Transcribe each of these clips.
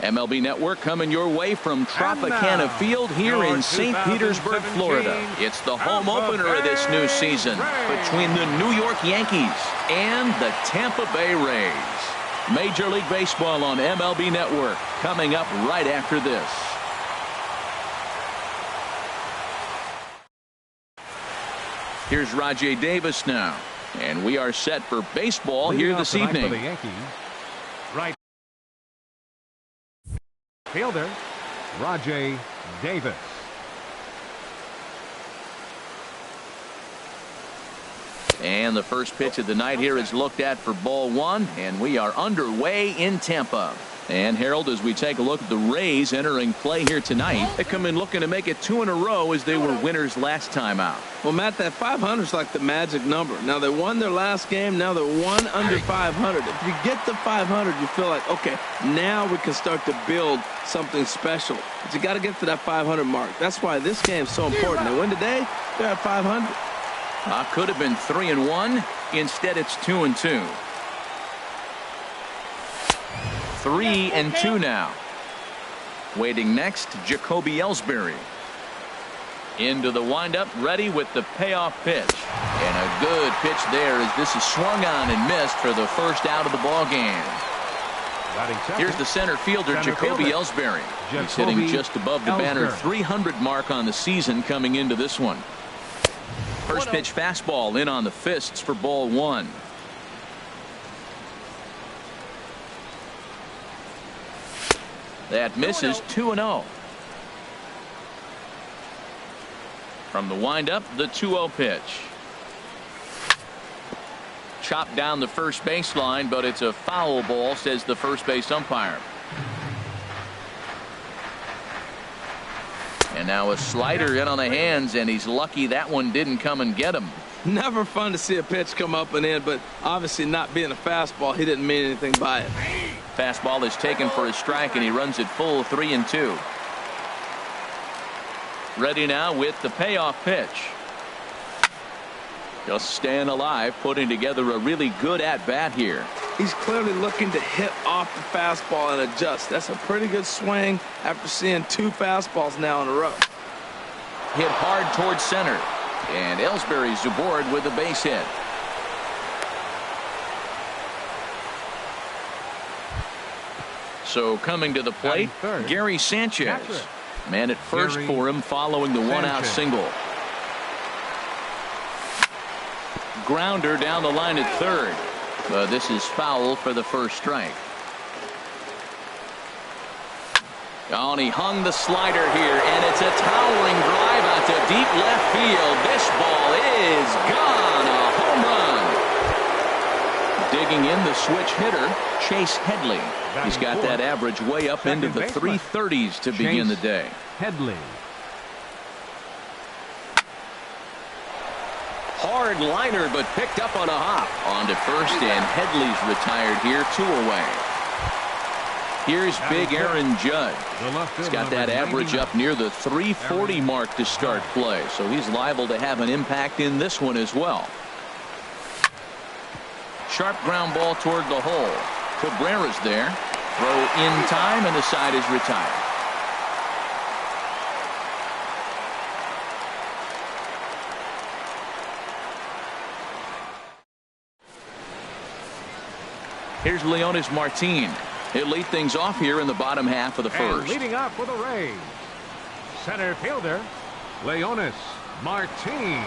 MLB Network coming your way from Tropicana Field here in St. Petersburg, Florida. It's the home opener of this new season between the New York Yankees and the Tampa Bay Rays. Major League Baseball on MLB Network coming up right after this. Here's Rajai Davis now, and we are set for baseball here this evening. For the Yankees, right fielder Rajai Davis. And the first pitch of the night here is looked at for ball one, and we are underway in Tampa. And Harold, as we take a look at the Rays entering play here tonight, they come in looking to make it 2 in a row as they were winners last time out. Well, Matt, that 500 is like the magic number. Now they won their last game. Now they're 1 under 500. If you get the 500, you feel like, okay, now we can start to build something special. But you got to get to that 500 mark. That's why this game is so important. They win today, they're at 500. Could have been 3-1. Instead, it's 2-2. 3-2 now. Waiting next, Jacoby Ellsbury. Into the windup, ready with the payoff pitch. And a good pitch there as this is swung on and missed for the first out of the ball game. Here's the center fielder, Jacoby Ellsbury. He's hitting just above the banner 300 mark on the season coming into this one. First pitch fastball in on the fists for ball one. That misses 2-0. From the windup, the 2-0 pitch. Chopped down the first baseline, but it's a foul ball, says the first base umpire. And now a slider in on the hands, and he's lucky that one didn't come and get him. Never fun to see a pitch come up and in, but obviously not being a fastball, he didn't mean anything by it. Fastball is taken for a strike, and he runs it full 3-2. Ready now with the payoff pitch. Just staying alive, putting together a really good at-bat here. He's clearly looking to hit off the fastball and adjust. That's a pretty good swing after seeing 2 fastballs now in a row. Hit hard towards center. And Ellsbury's aboard with a base hit. So coming to the plate, Gary Sanchez. Man at first for him following the one-out single. Grounder down the line at third. This is foul for the first strike. Oh, and he hung the slider here, and it's a towering drive out to deep left field. This ball is gone. A home run. Digging in the switch hitter, Chase Headley. He's got that average way up into the 330s to begin the day. Headley. Hard liner, but picked up on a hop. On to first, and Headley's retired here, 2 away. Here's big Aaron Judge. He's got that average up near the 340 mark to start play, so he's liable to have an impact in this one as well. Sharp ground ball toward the hole. Cabrera's there. Throw in time, and the side is retired. Here's Leonys Martin. He'll lead things off here in the bottom half of the first. And leading up for the Rays, center fielder Leonys Martin.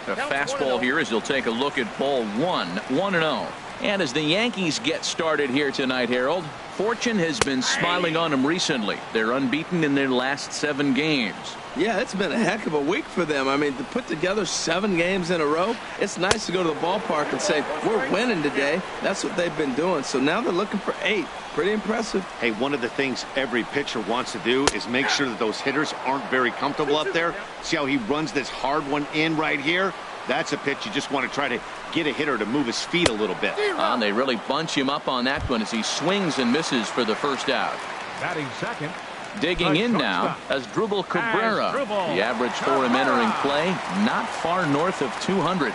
A fastball here as he'll take a look at ball one. 1-0. And as the Yankees get started here tonight, Harold, fortune has been smiling on them recently. They're unbeaten in their last 7 games. Yeah, it's been a heck of a week for them. I mean, to put together 7 games in a row, it's nice to go to the ballpark and say, we're winning today. That's what they've been doing. So now they're looking for 8. Pretty impressive. Hey, one of the things every pitcher wants to do is make sure that those hitters aren't very comfortable up there. See how he runs this hard one in right here? That's a pitch you just want to try to get a hitter to move his feet a little bit. And they really bunch him up on that one as he swings and misses for the first out. Batting second. Digging in now as Asdrubal Cabrera. The average for him entering play, not far north of 200.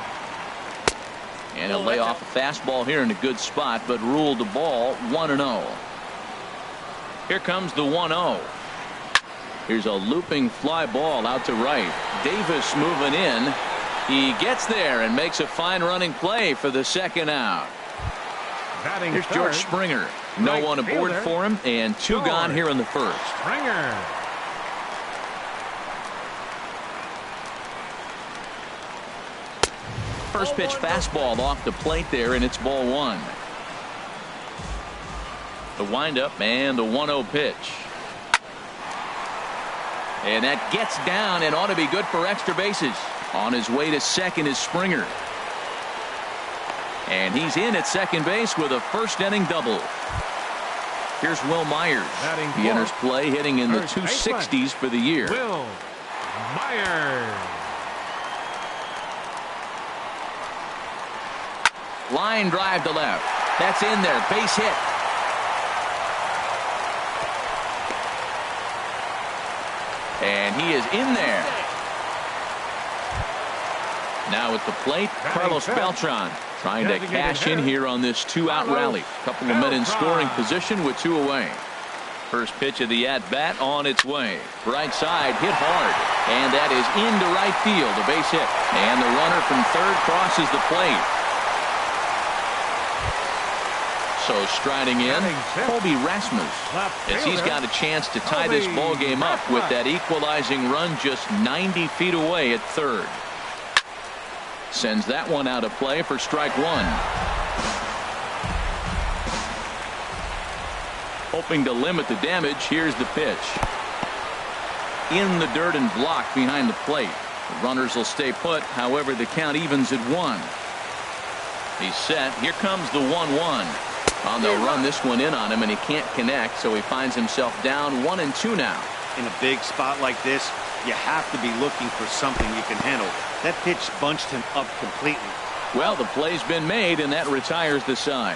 And he'll lay off a fastball here in a good spot, but ruled the ball 1-0. Here comes the 1-0. Here's a looping fly ball out to right. Davis moving in. He gets there and makes a fine running play for the second out. Here's George Springer. No one aboard for him, and two gone here in the first. Springer. First pitch fastball off the plate there, and it's ball one. The windup and the 1-0 pitch. And that gets down and ought to be good for extra bases. On his way to second is Springer. And he's in at second base with a first inning double. Here's Wil Myers. He enters play hitting in the 260s for the year. Wil Myers. Line drive to left. That's in there. Base hit. And he is in there. Now at the plate, Carlos Beltran trying to cash in here on this two-out rally. Couple of men in scoring position with two away. First pitch of the at-bat on its way. Right side hit hard. And that is into right field. A base hit. And the runner from third crosses the plate. So striding in, Colby Rasmus, as he's got a chance to tie this ball game up with that equalizing run just 90 feet away at third. Sends that one out of play for strike one. Hoping to limit the damage, here's the pitch. In the dirt and blocked behind the plate. The runners will stay put, however the count evens at 1. He's set. Here comes the 1-1. They'll run this one in on him, and he can't connect, so he finds himself down 1-2 now. In a big spot like this, you have to be looking for something you can handle. That pitch bunched him up completely. Well, the play's been made, and that retires the side.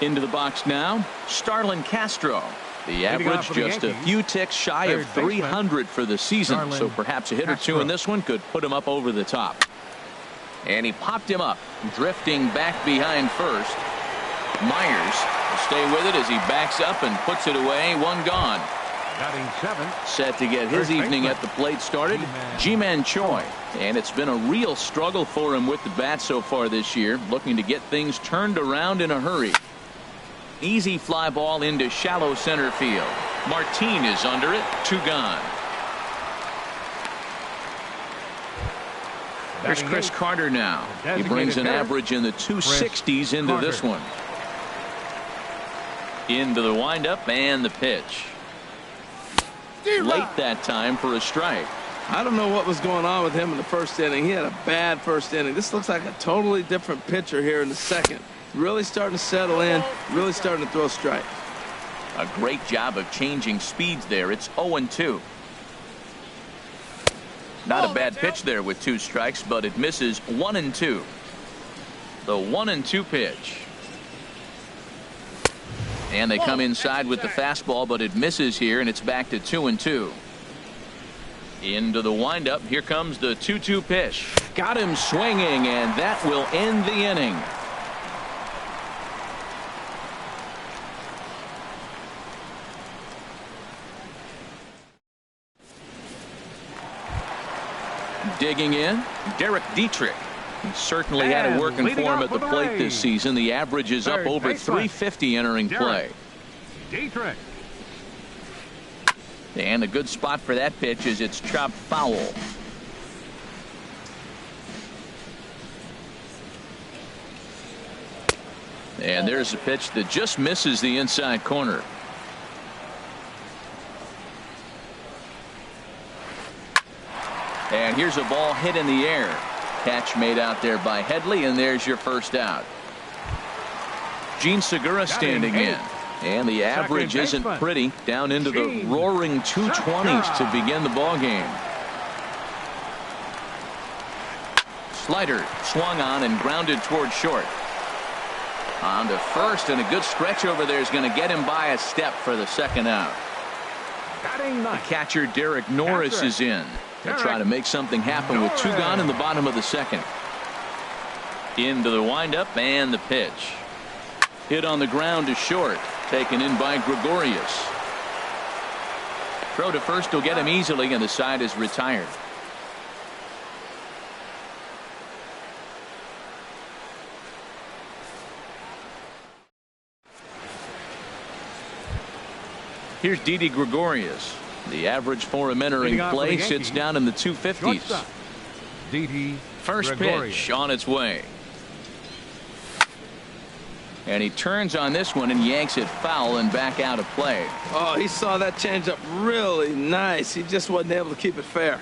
Into the box now, Starlin Castro. The average just a few ticks shy of 300 for the season, so perhaps a hit or two in this one could put him up over the top. And he popped him up, drifting back behind first. Myers will stay with it as he backs up and puts it away. One gone. Set to get his evening at the plate started, Ji-Man Choi. And it's been a real struggle for him with the bat so far this year, looking to get things turned around in a hurry. Easy fly ball into shallow center field. Martin is under it. Two gone. There's Chris Carter now. He brings an average in the 260s into this one. Into the windup and the pitch. Late that time for a strike. I don't know what was going on with him in the first inning. He had a bad first inning. This looks like a totally different pitcher here in the second. Really starting to settle in, really starting to throw strikes. A great job of changing speeds there. It's 0-2. Not a bad pitch there with two strikes, but it misses 1-2. The 1-2 pitch. And they come inside with the fastball, but it misses here, and it's back to 2-2. Into the windup. Here comes the 2-2 pitch. Got him swinging, and that will end the inning. Digging in, Derek Dietrich. He certainly had it working for him at the plate this season. The average is up over 350 entering play. Dietrich. And a good spot for that pitch is it's chopped foul. And there's a pitch that just misses the inside corner. And here's a ball hit in the air. Catch made out there by Headley, and there's your first out. Gene Segura standing in. And the average isn't pretty. Down into the roaring 220s to begin the ball game. Slider swung on and grounded toward short. On to first, and a good stretch over there is going to get him by a step for the second out. The catcher Derek Norris is in to try to make something happen with 2 gone in the bottom of the second. Into the windup and the pitch. Hit on the ground to short. Taken in by Gregorius. Throw to first will get him easily, and the side is retired. Here's Didi Gregorius. The average for him entering play sits down in the 250s. First pitch on its way. And he turns on this one and yanks it foul and back out of play. Oh, he saw that changeup really nice. He just wasn't able to keep it fair.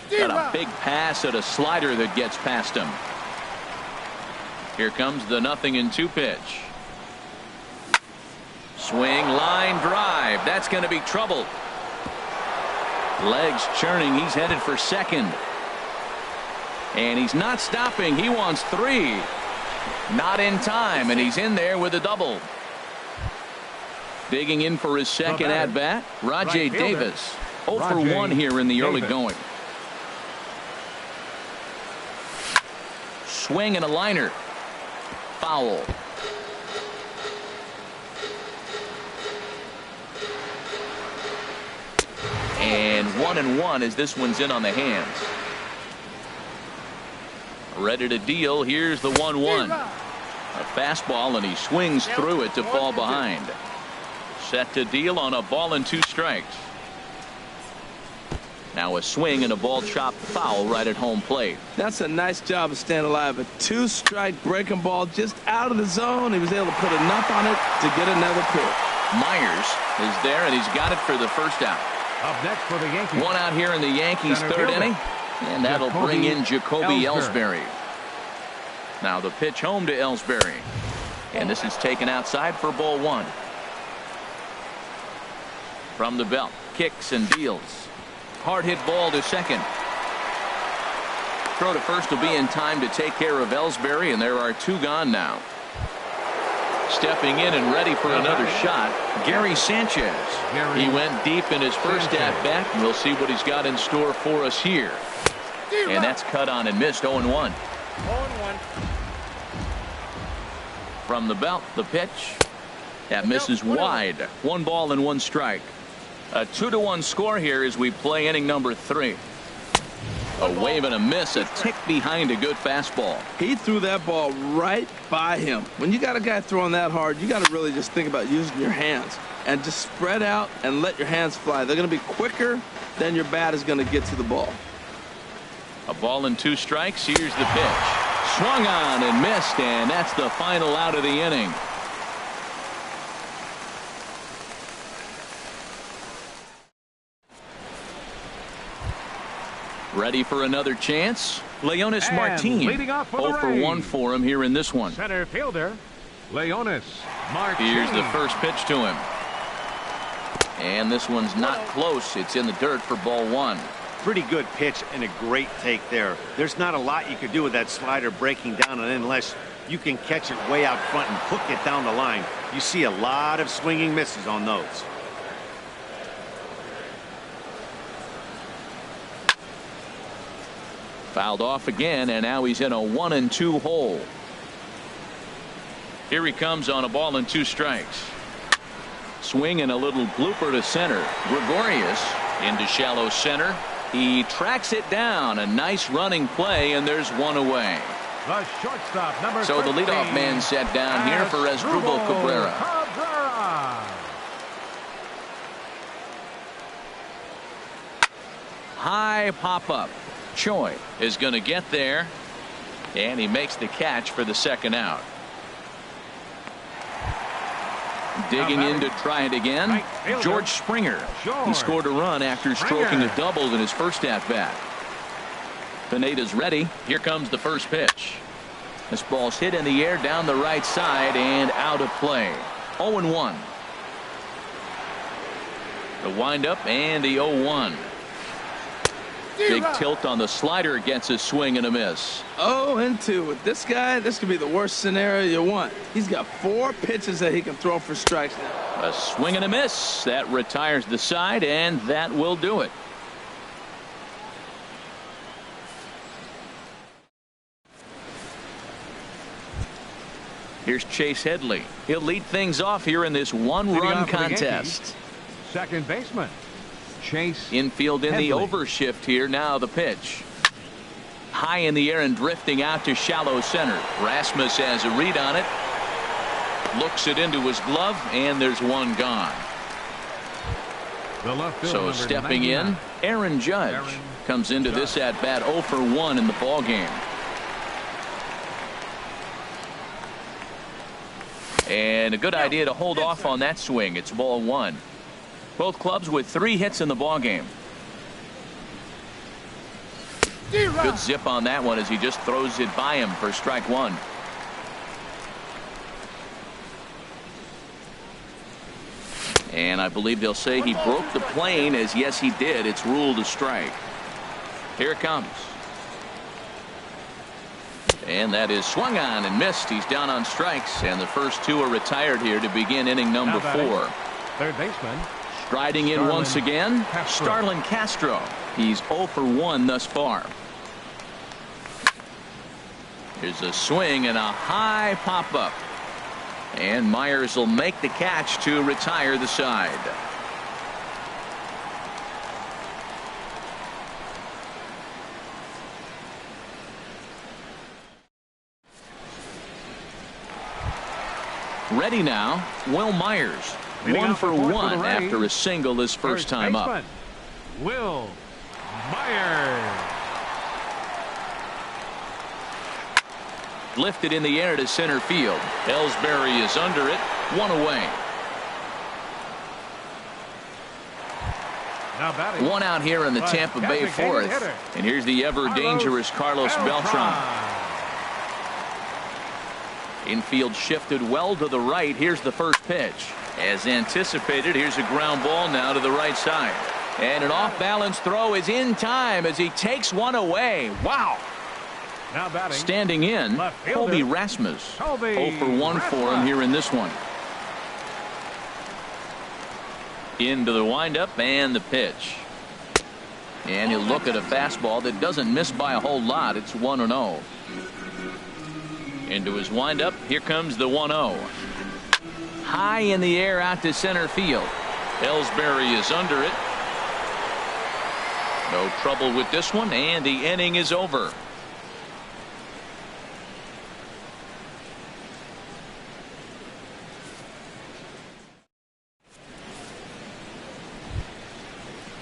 Got a big pass at a slider that gets past him. Here comes the 0-2 pitch. Swing, line drive. That's going to be trouble. Legs churning. He's headed for second. And he's not stopping. He wants 3. Not in time, and he's in there with a double. Digging in for his second at bat, Rajai Davis. 0 for 1 here in the early going. Swing and a liner. Foul. And 1-1 as this one's in on the hands. Ready to deal. Here's the 1-1. A fastball, and he swings through it to fall behind. Set to deal on a ball and 2 strikes. Now a swing and a ball chopped foul right at home plate. That's a nice job of staying alive. A 2-strike breaking ball just out of the zone. He was able to put enough on it to get another pitch. Myers is there, and he's got it for the first out. Up next for the Yankees. 1 out here in the Yankees' third inning. And that'll bring in Jacoby Ellsbury. Now the pitch home to Ellsbury. And this is taken outside for ball 1. From the belt. Kicks and deals. Hard hit ball to second. Throw to first will be in time to take care of Ellsbury, and there are 2 gone now. Stepping in and ready for another shot, Gary Sanchez. He went deep in his first at bat, and we'll see what he's got in store for us here. And that's cut on and missed. 0-1. From the belt, the pitch. That misses wide. 1 ball and 1 strike. A 2-1 score here as we play inning number 3. A wave and a miss, a tick behind a good fastball. He threw that ball right by him. When you got a guy throwing that hard, you got to really just think about using your hands and just spread out and let your hands fly. They're going to be quicker than your bat is going to get to the ball. A ball and 2 strikes. Here's the pitch. Swung on and missed, and that's the final out of the inning. Ready for another chance. Leonis Martin. 0 for 1 for him here in this one. Center fielder, Leonis Martin. Here's the first pitch to him. And this one's not close. It's in the dirt for ball 1. Pretty good pitch and a great take there. There's not a lot you could do with that slider breaking down, and unless you can catch it way out front and hook it down the line, you see a lot of swinging misses on those. Fouled off again, and now he's in a 1-2 hole. Here he comes on a ball and 2 strikes. Swing and a little blooper to center. Gregorius into shallow center. He tracks it down. A nice running play, and there's 1 away. The shortstop, number so the leadoff man set down here for Asdrubal Cabrera. High pop-up. Choi is going to get there, and he makes the catch for the second out. Digging in to try it again, George Springer. He scored a run after stroking a double in his first at-bat. Pineda's ready. Here comes the first pitch. This ball's hit in the air down the right side and out of play. 0-1. The windup and the 0-1. Big tilt on the slider, gets a swing and a miss. 0-2 with this guy. This could be the worst scenario you want. He's got 4 pitches that he can throw for strikes now. A swing and a miss. That retires the side, and that will do it. Here's Chase Headley. He'll lead things off here in this one-run contest. Second baseman, Chase Infield in Headley. the overshift here. Now the pitch. High in the air and drifting out to shallow center. Rasmus has a read on it. Looks it into his glove, and there's one gone. The left field, So number stepping 99. in, Aaron Judge comes into this at bat 0 for 1 in the ball game. And a good idea to hold off on that swing. It's ball 1. Both clubs with 3 hits in the ball game. Good zip on that one as he just throws it by him for strike 1. And I believe they'll say he broke the plane, as yes he did. It's ruled a strike. Here it comes. And that is swung on and missed. He's down on strikes, and the first 2 are retired here to begin inning number 4. Third baseman, Striding in Starlin once again, Castro. Starlin Castro. He's 0 for 1 thus far. Here's a swing and a high pop-up. And Myers will make the catch to retire the side. Ready now, Will Myers. Leading 1 off the for fourth 1 for the Rays. after his single his first time up. baseman, Will Myers. Lifted in the air to center field. Ellsbury is under it. 1 away. Now batting. 1 out here in the But Tampa Bay designated fourth. hitter. And here's the ever dangerous Carlos Beltran. Infield shifted well to the right. Here's the first pitch. As anticipated, here's a ground ball now to the right side. And an off-balance throw is in time as he takes one away. Wow. Now batting. Standing in, Left fielder, Colby Rasmus. Colby 0 for 1 for him Rasmus. here in this one. Into the windup and the pitch. And he'll look at a fastball that doesn't miss by a whole lot. It's 1-0. Into his windup. Here comes the 1-0. High in the air out to center field. Ellsbury is under it. No trouble with this one, and the inning is over.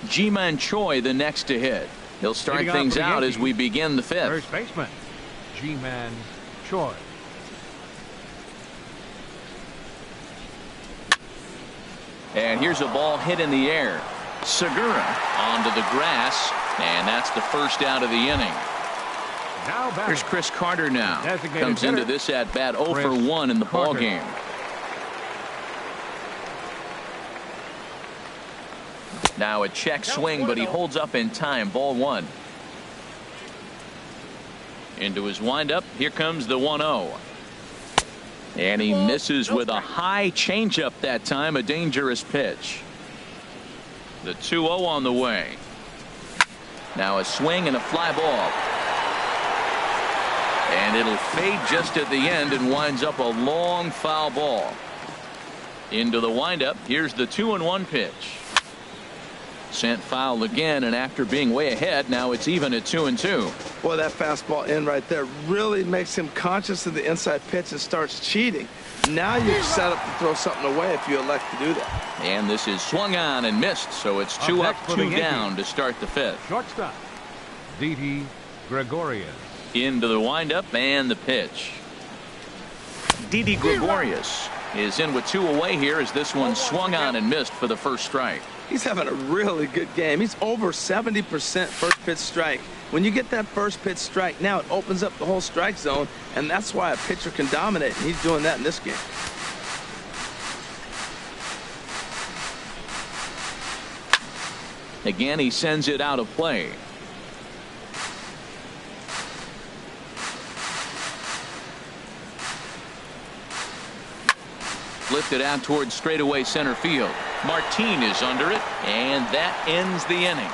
Ji-Man Choi the next to hit. He'll start Leading off things for the out as Yankees. we begin the 5th. First baseman, Ji-Man Choi. And here's a ball hit in the air. Segura onto the grass, and that's the first out of the inning. Now batting. Here's Chris Carter now. Designated Comes into hitter, this at bat 0 for Chris 1 in the ball Carter. game. Now a check swing, but he holds up in time. Ball 1. Into his windup. Here comes the 1-0. And he misses with a high changeup that time. A dangerous pitch. The 2-0 on the way. Now a swing and a fly ball. And it'll fade just at the end and winds up a long foul ball. Into the windup. Here's the 2-1 pitch. Sent foul again, and after being way ahead, now it's even at 2-2. Boy, that fastball in right there really makes him conscious of the inside pitch and starts cheating. Now you're set up to throw something away if you elect to do that. And this is swung on and missed, so it's 2 up, next for the 2 down Yankees. to start the 5th. Shortstop, Didi Gregorius. Into the windup and the pitch. Didi Gregorius is in with 2 away here as this one swung on and missed for the first strike. He's having a really good game. He's over 70% first pitch strike. When you get that first pitch strike, now it opens up the whole strike zone, and that's why a pitcher can dominate, and he's doing that in this game. Again, he sends it out of play. lifted out towards straightaway center field. Martin is under it, and that ends the inning.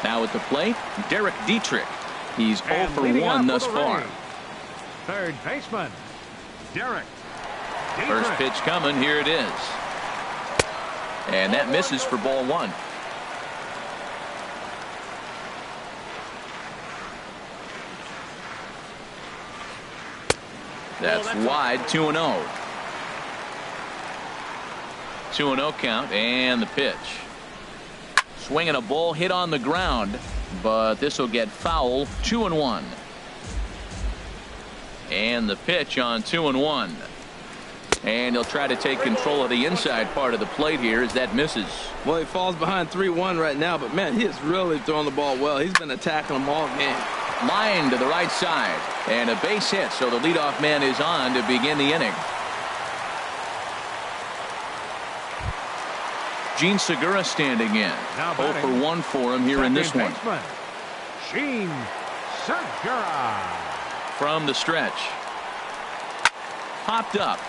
Now at the plate, Derek Dietrich. He's 0 for 1 thus far. Third baseman, Derek Dietrich. First pitch coming. Here it is. And that misses for ball 1. That's wide. 2-0. 2-0 count, and the pitch. Swinging a ball hit on the ground, but this will get foul. 2-1. And the pitch on 2-1. And he'll try to take control of the inside part of the plate here as that misses. Well, he falls behind 3-1 right now, but man, he is really throwing the ball well. He's been attacking them all game. Line to the right side, and a base hit, so the leadoff man is on to begin the inning. Gene Segura standing in. 0 for 1 for him here in this one. Gene Segura. From the stretch. Popped up.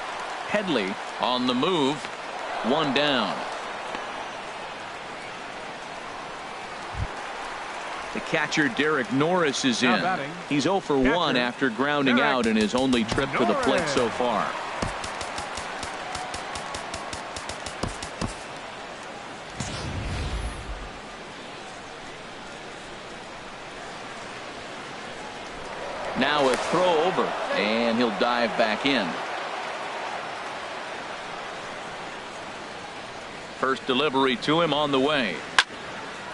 Headley on the move. 1 down. The catcher Derek Norris is in. He's 0 for 1 after grounding out in his only trip to the plate so far. Now a throw over, and he'll dive back in. First delivery to him on the way.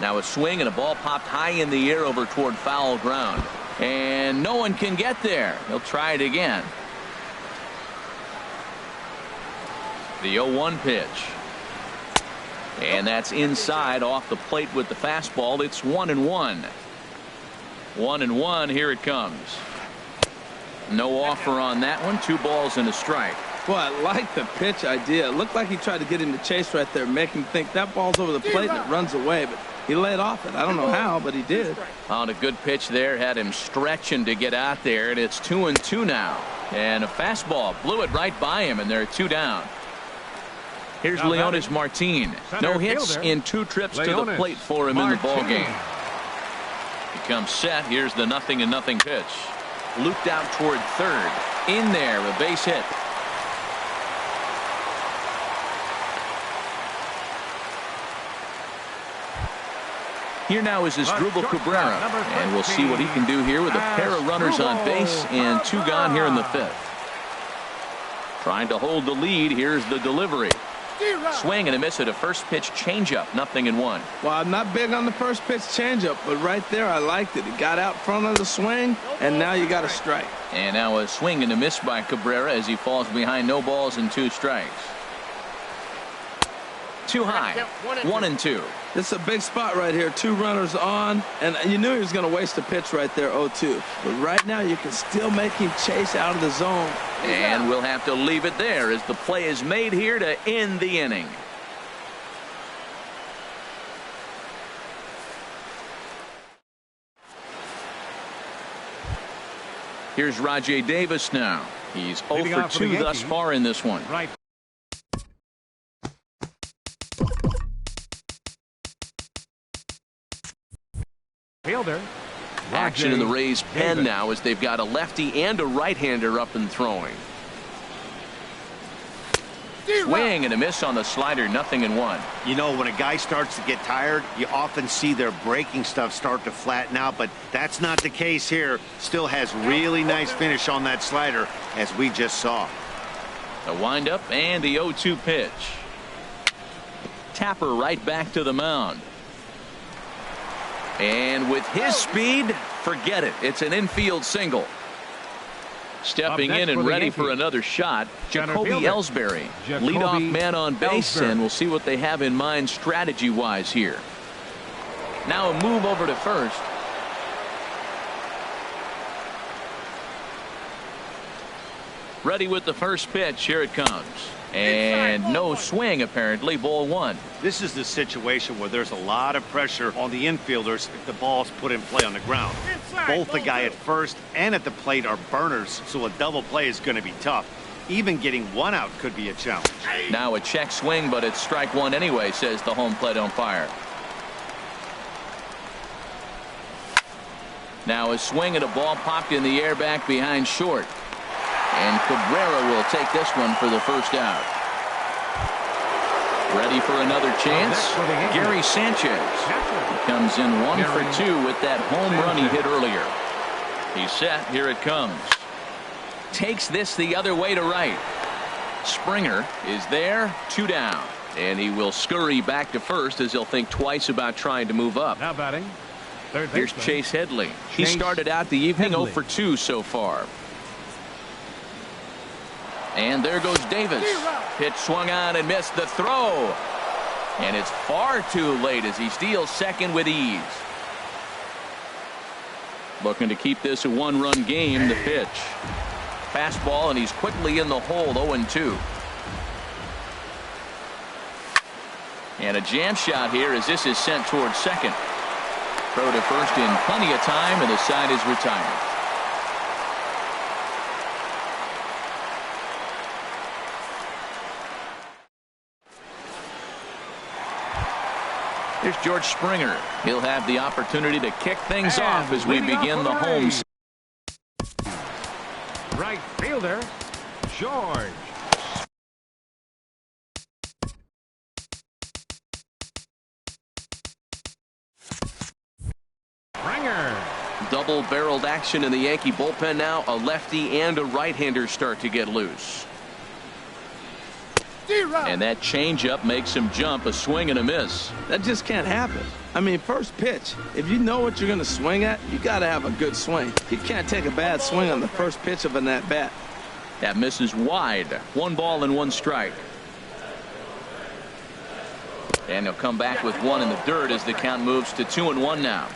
Now a swing, and a ball popped high in the air over toward foul ground. And no one can get there. He'll try it again. The 0-1 pitch. And that's inside off the plate with the fastball. It's 1-1. 1-1. Here it comes. No offer on that one. 2 balls and a strike. Boy, I like the pitch idea. It looked like he tried to get him to chase right there, make him think that ball's over the plate and it runs away. But he laid off it. I don't know how, but he did. On a good pitch there. Had him stretching to get out there. And it's 2-2 now. And a fastball blew it right by him, and they're 2 down. Here's Leonys Martin. No hits in 2 trips to the plate for him in the ballgame. He comes set. Here's the 0-0 pitch. Looped out toward third. In there, a base hit. Here now is Asdrubal Cabrera, and we'll see what he can do here with a pair of runners on base and 2 gone here in the 5th. Trying to hold the lead. Here's the delivery. Swing and a miss at a first pitch changeup. 0-1. Well, I'm not big on the first pitch changeup, but right there I liked it. It got out front of the swing, and now you got a strike. And now a swing and a miss by Cabrera as he falls behind no balls and 2 strikes. Too high. 1-2. This is a big spot right here. 2 runners on, and you knew he was going to waste a pitch right there, 0-2. But right now you can still make him chase out of the zone. And we'll have to leave it there as the play is made here to end the inning. Here's Rajai Davis now. He's 0 for 2 thus far in this one. Right. Fielder. Action in the Rays' pen now as they've got a lefty and a right-hander up and throwing. Swing and a miss on the slider. 0-1. You know, when a guy starts to get tired, you often see their breaking stuff start to flatten out, but that's not the case here. Still has really nice finish on that slider, as we just saw. The windup and the 0-2 pitch. Tapper right back to the mound. And with his speed, forget it. It's an infield single. Stepping in and ready for another shot, Jacoby Ellsbury. Leadoff man on base, and we'll see what they have in mind strategy-wise here. Now a move over to first. Ready with the first pitch. Here it comes. And no swing, apparently. Ball one. This is the situation where there's a lot of pressure on the infielders if the ball's put in play on the ground. Both the guy at first and at the plate are burners, so a double play is going to be tough. Even getting one out could be a challenge. Now a check swing, but it's strike one anyway, says the home plate umpire. Now a swing at a ball popped in the air back behind short. And Cabrera will take this one for the first out. Ready for another chance? Gary Sanchez. He comes in 1 for 2 with that home run he hit earlier. He's set. Here it comes. Takes this the other way to right. Springer is there. 2 down. And he will scurry back to first as he'll think twice about trying to move up. Now batting. Here's Chase Headley. He started out the evening 0 for 2 so far. And there goes Davis. Pitch swung on and missed the throw. And it's far too late as he steals second with ease. Looking to keep this a one-run game. The pitch. Fastball, and he's quickly in the hole. 0-2. And a jam shot here as this is sent towards second. Throw to first in plenty of time, and the side is retired. Here's George Springer. He'll have the opportunity to kick things off as we begin the home. Right fielder, George. Springer. Double-barreled action in the Yankee bullpen now. A lefty and a right-hander start to get loose. And that changeup makes him jump. A swing and a miss. That just can't happen. I mean, first pitch, if you know what you're going to swing at, you got to have a good swing. You can't take a bad swing on the first pitch of an at-bat. That misses wide. 1 ball and 1 strike. And he'll come back with 1 in the dirt as the count moves to 2-1 now.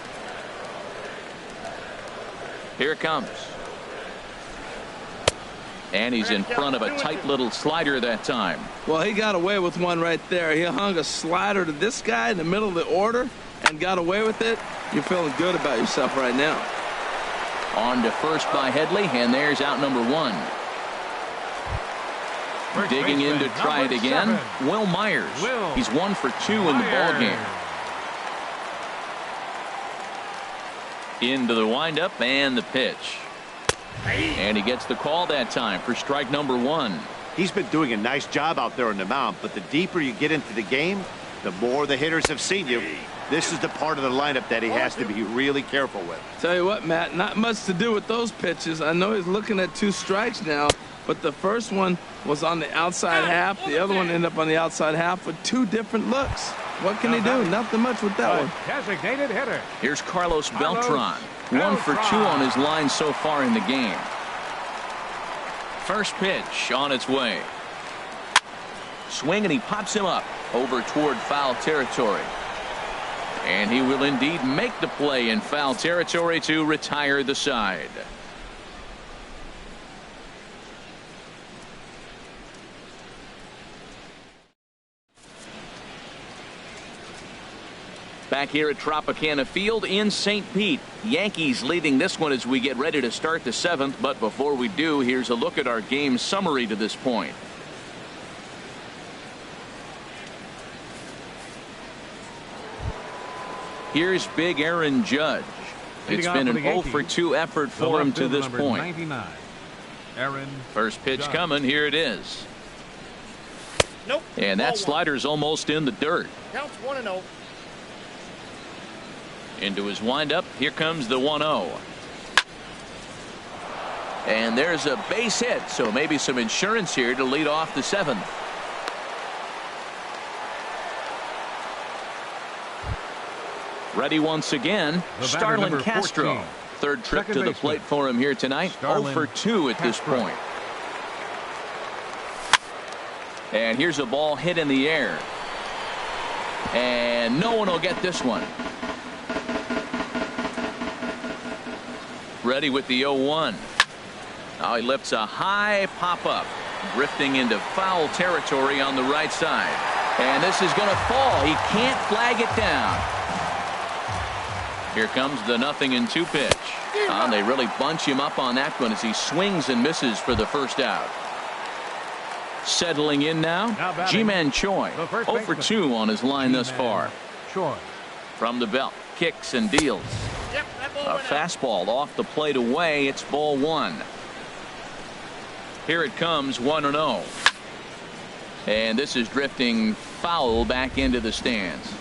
Here it comes. And he's in front of a tight little slider that time. Well, he got away with one right there. He hung a slider to this guy in the middle of the order and got away with it. You're feeling good about yourself right now. On to first by Headley, and there's out number 1. Digging in to try it again. Will Myers. He's 1 for 2 in the ballgame. Into the windup and the pitch. And he gets the call that time for strike number 1. He's been doing a nice job out there on the mound, but the deeper you get into the game, the more the hitters have seen you. This is the part of the lineup that he has to be really careful with. Tell you what, Matt, not much to do with those pitches. I know he's looking at 2 strikes now, but the first one was on the outside half. The other one ended up on the outside half with 2 different looks. What can he do? Nothing much with that one. Designated hitter. Here's Carlos Beltran. 1 for 2 on his line so far in the game. First pitch on its way. Swing, and he pops him up over toward foul territory. And he will indeed make the play in foul territory to retire the side. Back here at Tropicana Field in St. Pete. Yankees leading this one as we get ready to start the 7th. But before we do, here's a look at our game summary to this point. Here's Big Aaron Judge. It's been an 0 for 2 effort for him to this point. 99. Aaron First pitch Judge. coming. Here it is. Nope. And that slider's almost in the dirt. Counts 1-0. Into his windup. Here comes the 1-0. And there's a base hit, so maybe some insurance here to lead off the 7th. Ready once again, Starlin Castro. 14. Third trip Second to the baseman. plate for him here tonight. 0 for 2 at this Castro. point. And here's a ball hit in the air. And no one will get this one. Ready with the 0-1. Now he lifts a high pop-up, drifting into foul territory on the right side. And this is going to fall. He can't flag it down. Here comes the 0-2 pitch. They really bunch him up on that one as he swings and misses for the first out. Settling in now, Ji-Man Choi, 0 for 2 on his line thus far. Choi. From the belt, kicks and deals. A fastball off the plate away. It's ball 1. Here it comes, 1-0. And this is drifting foul back into the stands.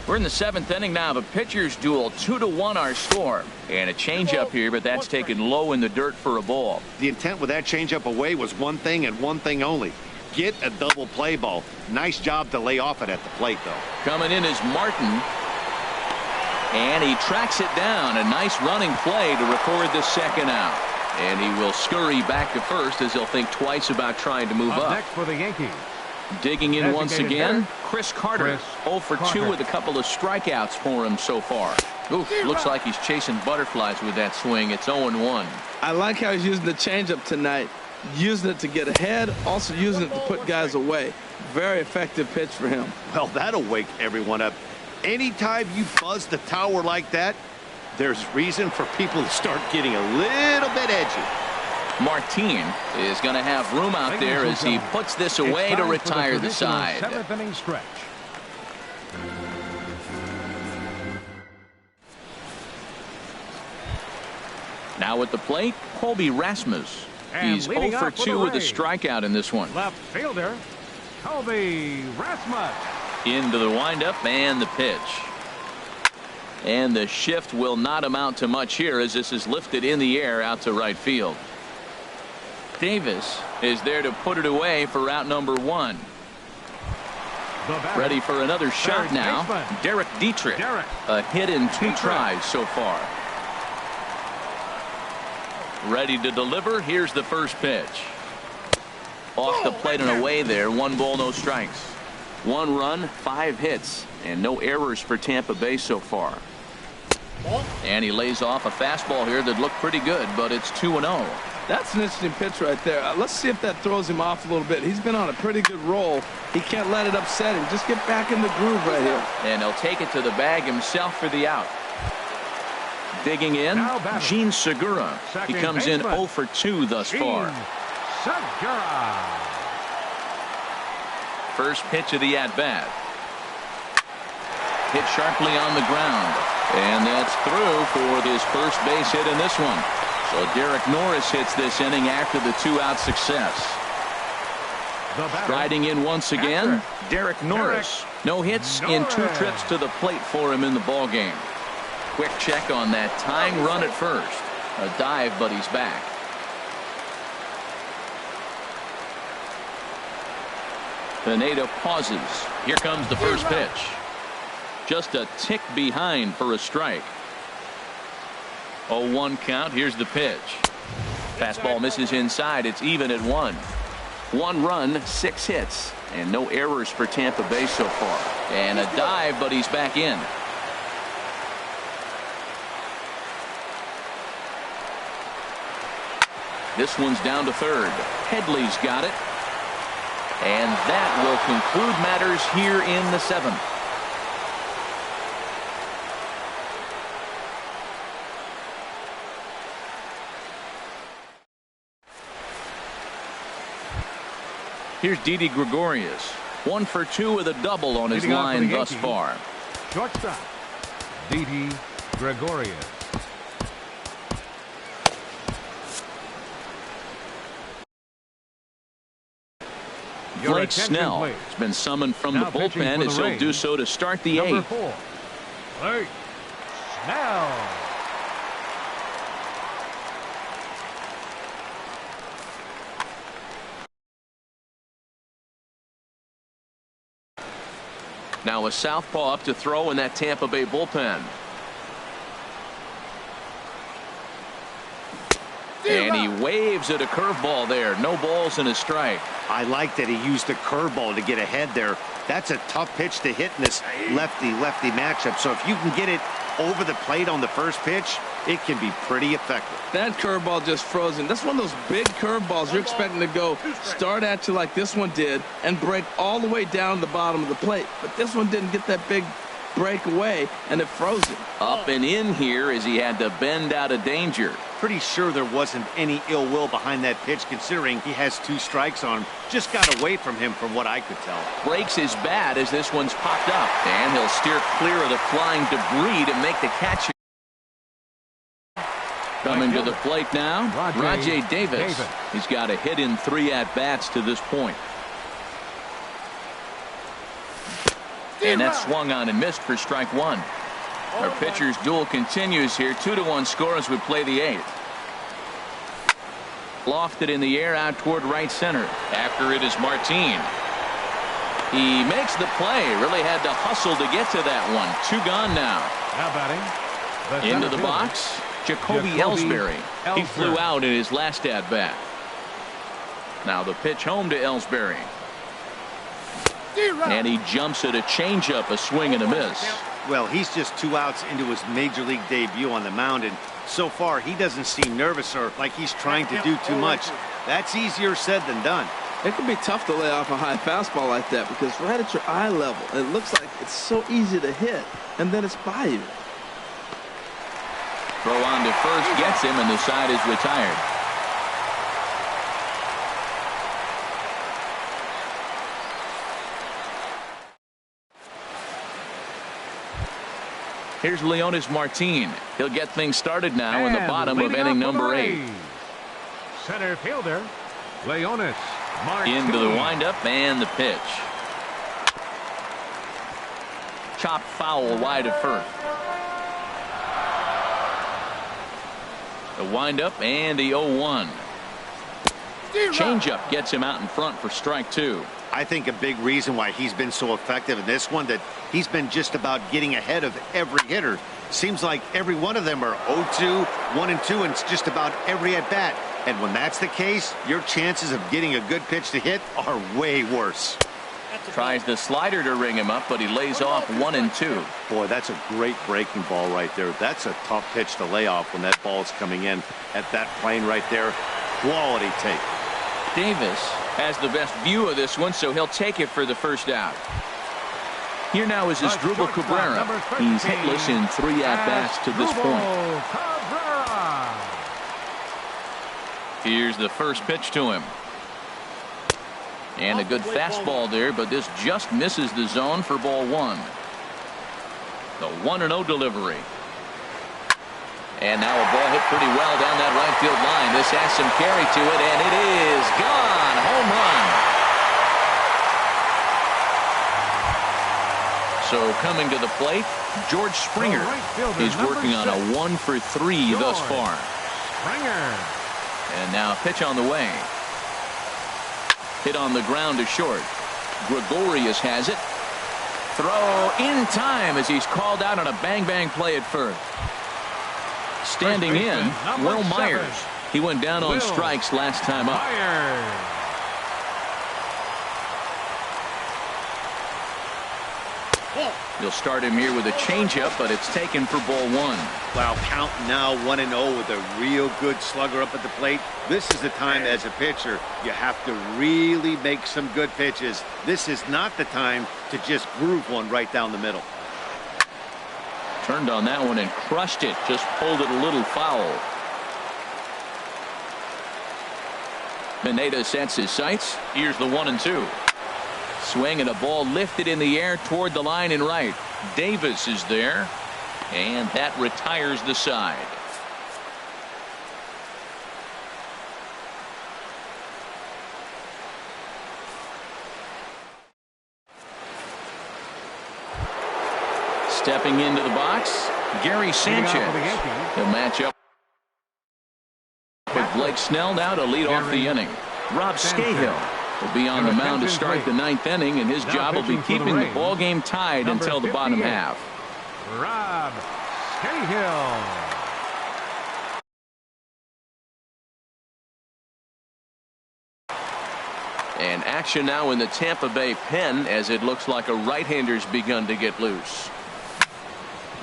We're in the 7th inning now of a pitcher's duel. 2-1 our score. And a changeup here, but that's taken low in the dirt for a ball. The intent with that changeup away was one thing and one thing only. Get a double play ball. Nice job to lay off it at the plate, though. Coming in is Martin. And he tracks it down. A nice running play to record the second out. And he will scurry back to first as he'll think twice about trying to move up. Next for the Yankees. Digging in once Designated again, hitter, Chris Carter. 0 for 2 with a couple of strikeouts for him so far. Oof, looks like he's chasing butterflies with that swing. It's 0-1. I like how he's using the changeup tonight. Using it to get ahead, also using it to put guys away. Very effective pitch for him. Well, that'll wake everyone up. Anytime you buzz the tower like that, there's reason for people to start getting a little bit edgy. Martin is going to have room out there as he puts this away to retire the side. 7th inning stretch. Now at the plate, Colby Rasmus. And He's 0 for 2 with a strikeout in this one. Left fielder, Colby Rasmus. Into the windup and the pitch. And the shift will not amount to much here as this is lifted in the air out to right field. Davis is there to put it away for out number 1. Ready for another shot now. Derek Dietrich. A hit in 2 tries so far. Ready to deliver. Here's the first pitch. Off the plate and away there. 1 ball, no strikes. 1 run, 5 hits, and no errors for Tampa Bay so far. And he lays off a fastball here that looked pretty good, but it's 2-0. That's an interesting pitch right there. Let's see if that throws him off a little bit. He's been on a pretty good roll. He can't let it upset him. Just get back in the groove right here. And he'll take it to the bag himself for the out. Digging in, Gene Segura. He comes in 0 for 2 thus far. Segura. First pitch of the at-bat. Hit sharply on the ground. And that's through for his first base hit in this one. So Derek Norris hits this inning after the 2-out success. Striding in once again, Derek Norris. No hits in 2 trips to the plate for him in the ballgame. Quick check on that tying run at first. A dive, but he's back. Pineda pauses. Here comes the first pitch. Just a tick behind for a strike. 0-1 count. Here's the pitch. Fastball misses inside. It's even at 1. 1 run, 6 hits, and no errors for Tampa Bay so far. And a dive, but he's back in. This one's down to third. Headley's got it. And that will conclude matters here in the 7th. Here's Didi Gregorius. 1 for 2 with a double on his line thus far. Shortstop, Didi Gregorius. Blake Snell has been summoned from the bullpen as he'll do so to start the 8th. Number 4, Blake Snell. Now a southpaw up to throw in that Tampa Bay bullpen. And he waves at a curveball there. No balls and a strike. I like that he used the curveball to get ahead there. That's a tough pitch to hit in this lefty-lefty matchup. So if you can get it over the plate on the first pitch, it can be pretty effective. That curveball just frozen. That's one of those big curveballs you're expecting to go start at you like this one did and break all the way down the bottom of the plate. But this one didn't get that big break away, and it froze him. Up and in here as he had to bend out of danger. Pretty sure there wasn't any ill will behind that pitch, considering he has 2 strikes on him. Just got away from him from what I could tell. Breaks his bat as this one's popped up, and he'll steer clear of the flying debris to make the catch. Coming to the plate now, Rajai Davis. He's got a hit in 3 at-bats to this point. And that's swung on and missed for strike 1. Our pitcher's duel continues here. 2-1 score as we play the 8th. Lofted in the air out toward right center. After it is Martin. He makes the play. Really had to hustle to get to that one. 2 gone now. Now batting. Into the box, Jacoby Ellsbury. He flew out in his last at-bat. Now the pitch home to Ellsbury. And he jumps at a changeup, a swing and a miss. Well, he's just 2 outs into his major league debut on the mound, and so far he doesn't seem nervous or like he's trying to do too much. That's easier said than done. It can be tough to lay off a high fastball like that because right at your eye level, it looks like it's so easy to hit, and then it's by you. Throw on to first gets him, and the side is retired. Here's Leonys Martin. He'll get things started now in the bottom of inning number 8. Center fielder, Leonys Martin. Into the windup and the pitch. Chop foul wide of first. The windup and the 0-1. Changeup gets him out in front for strike 2. I think a big reason why he's been so effective in this one, that he's been just about getting ahead of every hitter. Seems like every one of them are 0-2, 1-2, and it's just about every at-bat. And when that's the case, your chances of getting a good pitch to hit are way worse. Tries the slider to ring him up, but he lays off 1-2. Boy, that's a great breaking ball right there. That's a tough pitch to lay off when that ball's coming in at that plane right there. Quality take. Davis has the best view of this one, so he'll take it for the first out. Here now is Asdrubal Cabrera. He's hitless in 3 at-bats to this point. Here's the first pitch to him. And a good fastball there, but this just misses the zone for ball 1. The 1-0 delivery. And now a ball hit pretty well down that right field line. This has some carry to it, and it is gone. Home run. So coming to the plate, George Springer is working on a 1-for-3 thus far. And now a pitch on the way. Hit on the ground to short. Gregorius has it. Throw in time as he's called out on a bang-bang play at first. Standing in, Will Myers. He went down on strikes last time up. You'll start him here with a changeup, but it's taken for ball 1. Wow, count now 1-0 with a real good slugger up at the plate. This is the time as a pitcher you have to really make some good pitches. This is not the time to just groove one right down the middle. Turned on that one and crushed it. Just pulled it a little foul. Pineda sets his sights. Here's the 1-2. Swing and a ball lifted in the air toward the line and right. Davis is there. And that retires the side. Stepping into the box, Gary Sanchez. He'll match up with Blake Snell now to lead off the inning. Rob Scahill will be on the mound to start the 9th inning, and his job will be keeping the ball game tied until the bottom half. Rob Scahill. And action now in the Tampa Bay pen as it looks like a right-hander's begun to get loose.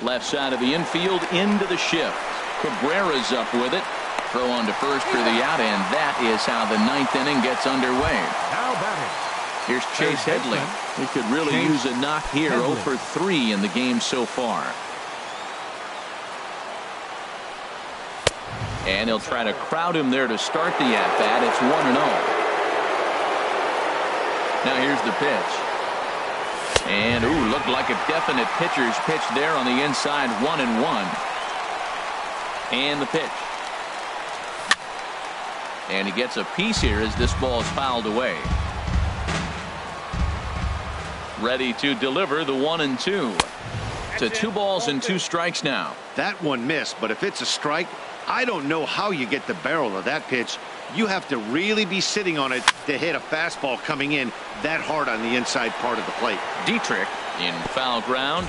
Left side of the infield into the shift. Cabrera's up with it. Throw on to first for the out, and that is how the ninth inning gets underway. Now batting. Here's Chase Headley. He could really use a knock here. 0 for 3 in the game so far. And he'll try to crowd him there to start the at-bat. It's 1-0. Now here's the pitch. And, ooh, looked like a definite pitcher's pitch there on the inside. 1-1. And the pitch. And he gets a piece here as this ball is fouled away. Ready to deliver the 1-2. To 2 balls and 2 strikes now. That one missed, but if it's a strike, I don't know how you get the barrel of that pitch. You have to really be sitting on it to hit a fastball coming in that hard on the inside part of the plate. Dietrich in foul ground.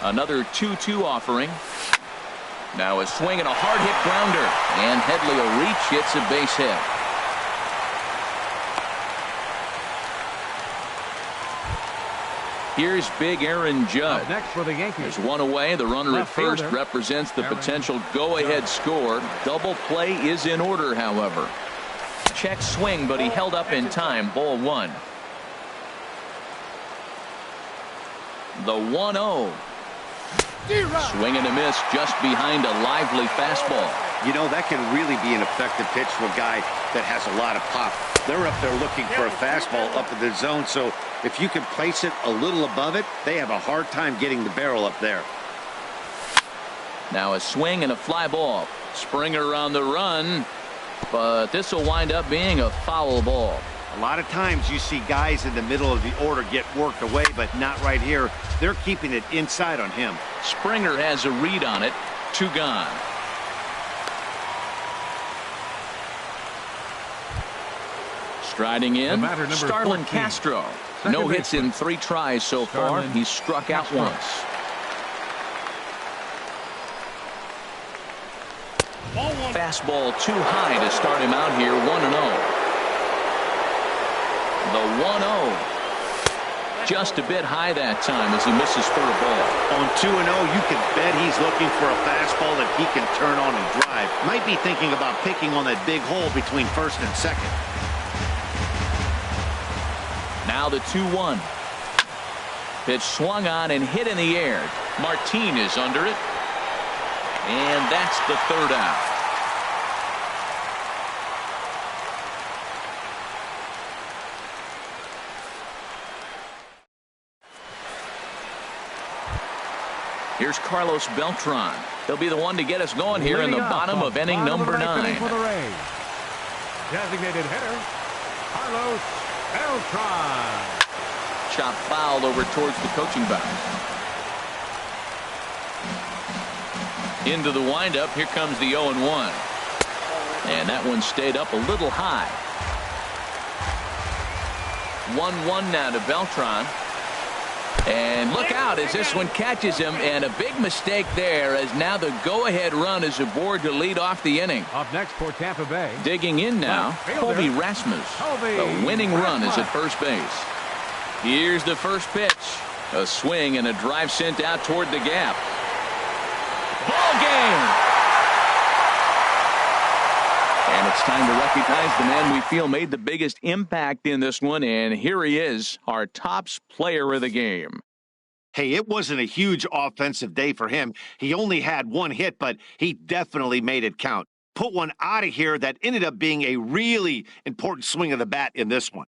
Another 2-2 offering. Now a swing and a hard hit grounder. And Headley will reach, hits a base hit. Here's big Aaron Judd. Up next for the Yankees. There's one away. The runner at first represents the potential go-ahead score. Double play is in order, however. Check swing, but he held up in time. Ball 1. The 1-0. Swing and a miss just behind a lively fastball. You know, that can really be an effective pitch to a guy that has a lot of pop. They're up there looking for a fastball up in the zone, so if you can place it a little above it, they have a hard time getting the barrel up there. Now a swing and a fly ball. Springer on the run, but this will wind up being a foul ball. A lot of times you see guys in the middle of the order get worked away, but not right here. They're keeping it inside on him. Springer has a read on it. 2 gone. Striding in, Starlin Castro. No hits in 3 tries so far. He's struck out once. Fastball too high to start him out here. 1-0. The 1-0. Just a bit high that time as he misses for a ball. On 2-0, you can bet he's looking for a fastball that he can turn on and drive. Might be thinking about picking on that big hole between first and second. Now the 2-1. Pitch swung on and hit in the air. Martin is under it. And that's the 3rd out. Here's Carlos Beltran. He'll be the one to get us going here in the bottom of inning number 9. For the Rays. Designated hitter, Carlos Beltran. Chop foul over towards the coaching box. Into the windup. Here comes the 0-1. And that one stayed up a little high. 1-1 now to Beltran. And look out as this one catches him, and a big mistake there as now the go-ahead run is aboard to lead off the inning. Up next for Tampa Bay. Digging in now, Colby Rasmus. The winning run is at first base. Here's the first pitch. A swing and a drive sent out toward the gap. Ball game! And it's time to recognize the man we feel made the biggest impact in this one, and here he is, our tops player of the game. Hey, it wasn't a huge offensive day for him. He only had 1 hit, but he definitely made it count. Put one out of here that ended up being a really important swing of the bat in this one.